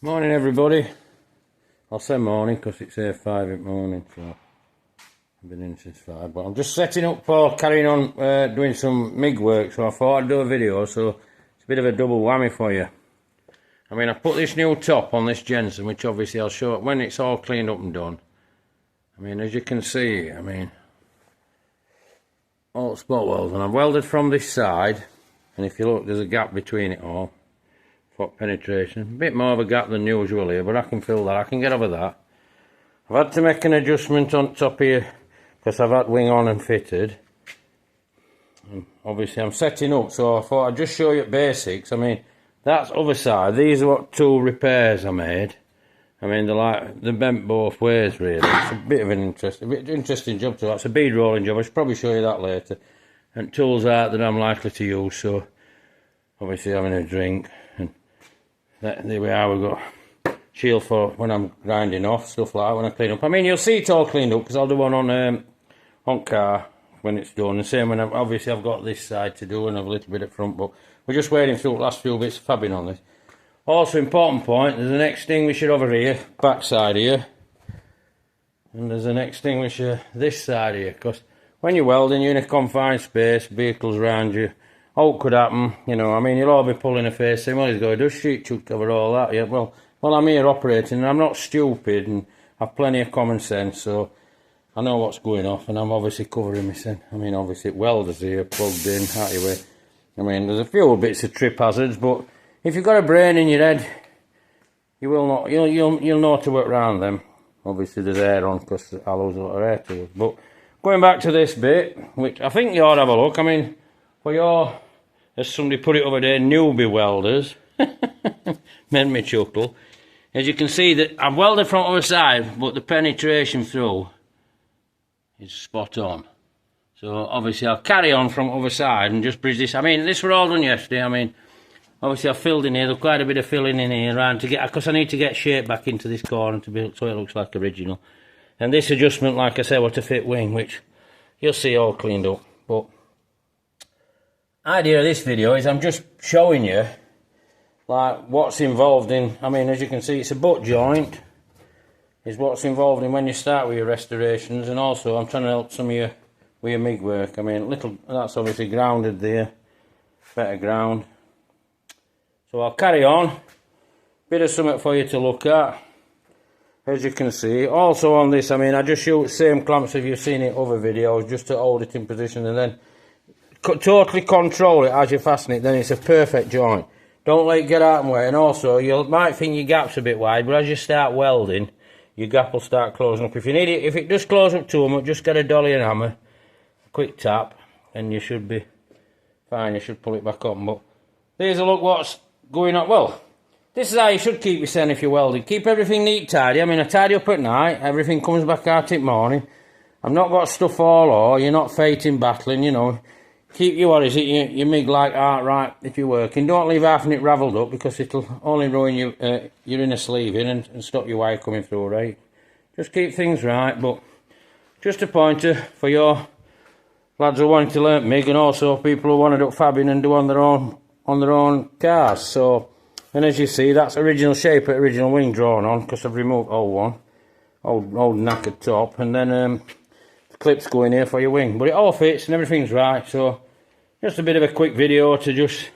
Morning everybody. I'll say morning because it's 5 in the morning, so I've been in since 5, but I'm just setting up for carrying on doing some MIG work, so I thought I'd do a video, so it's a bit of a double whammy for you. I mean, I put this new top on this Jensen, which obviously I'll show when it's all cleaned up and done. I mean, as you can see, I mean, all spot welds, and I've welded from this side, and if you look, there's a gap between it all. Foot penetration, a bit more of a gap than usual here, but I can fill that, I can get over that. I've had to make an adjustment on top here because I've had wing on and fitted. And obviously I'm setting up, so I thought I'd just show you basics. I mean, that's other side, these are what two repairs I made. I mean, they're bent both ways really. It's a bit of an interesting job too. That's a bead rolling job, I should probably show you that later. And tools out that I'm likely to use, so obviously having a drink. There we are, we've got shield for when I'm grinding off, stuff like that when I clean up. I mean, you'll see it all cleaned up because I'll do one on car when it's done. The same when obviously I've got this side to do and a little bit at front, but we're just waiting through the last few bits of fabbing on this. Also, important point, there's an extinguisher over here, back side here, and there's an extinguisher this side here, because when you're welding, you're in a confined space, vehicles around you. All could happen, you know. I mean, you'll all be pulling a face saying, well, he's got to do sheet should cover all that. Yeah, well, I'm here operating and I'm not stupid and I've plenty of common sense, so I know what's going off, and I'm obviously covering myself. I mean, obviously welders here plugged in, out your way. I mean, there's a few bits of trip hazards, but if you've got a brain in your head, you will not. You'll know to work around them. Obviously, there's air on because I'll lose a lot of air to it. But going back to this bit, which I think you ought to have a look. I mean, for your, as somebody put it over there, newbie welders, made me chuckle. As you can see, that I've welded from the other side, but the penetration through is spot on. So obviously I'll carry on from the other side and just bridge this. I mean, this were all done yesterday. I mean, obviously I've filled in here. There's quite a bit of filling in here around to get, because I need to get shape back into this corner to be so it looks like original. And this adjustment, like I said, was to fit wing, which you'll see all cleaned up. But idea of this video is I'm just showing you like what's involved in, I mean, as you can see, it's a butt joint is what's involved in when you start with your restorations, and also I'm trying to help some of you with your MIG work. I mean, that's obviously grounded there, better ground. So I'll carry on, bit of something for you to look at, as you can see. Also on this, I mean, I just use the same clamps if you've seen it other videos, just to hold it in position and then totally control it as you fasten it. Then it's a perfect joint. Don't let it get out and way. And also, you might think your gap's a bit wide, but as you start welding, your gap will start closing up. If you need it, if it does close up too much, just get a dolly and hammer, a quick tap, and you should be fine. You should pull it back on. But there's a look what's going on. Well, this is how you should keep yourself if you're welding. Keep everything neat, tidy. I mean, I tidy up at night. Everything comes back out in the morning. I've not got stuff all over. You're not fighting, battling, you know. Keep your, what is it, your MIG like art right if you're working. Don't leave half of it ravelled up because it'll only ruin your inner sleeve in and stop your wire coming through, right? Just keep things right, but just a pointer for your lads who wanting to learn MIG, and also people who want to do fabbing and do on their own cars. So, and as you see, that's original shape, original wing drawn on, because I've removed old knackered top, and then the clips go in here for your wing. But it all fits and everything's right, so just a bit of a quick video to just,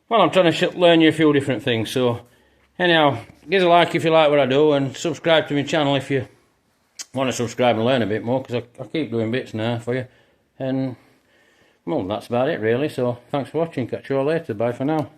well, I'm trying to learn you a few different things. So anyhow, give us a like if you like what I do, and subscribe to my channel if you want to subscribe and learn a bit more, because I keep doing bits now for you. And well, that's about it really. So thanks for watching, catch you all later, bye for now.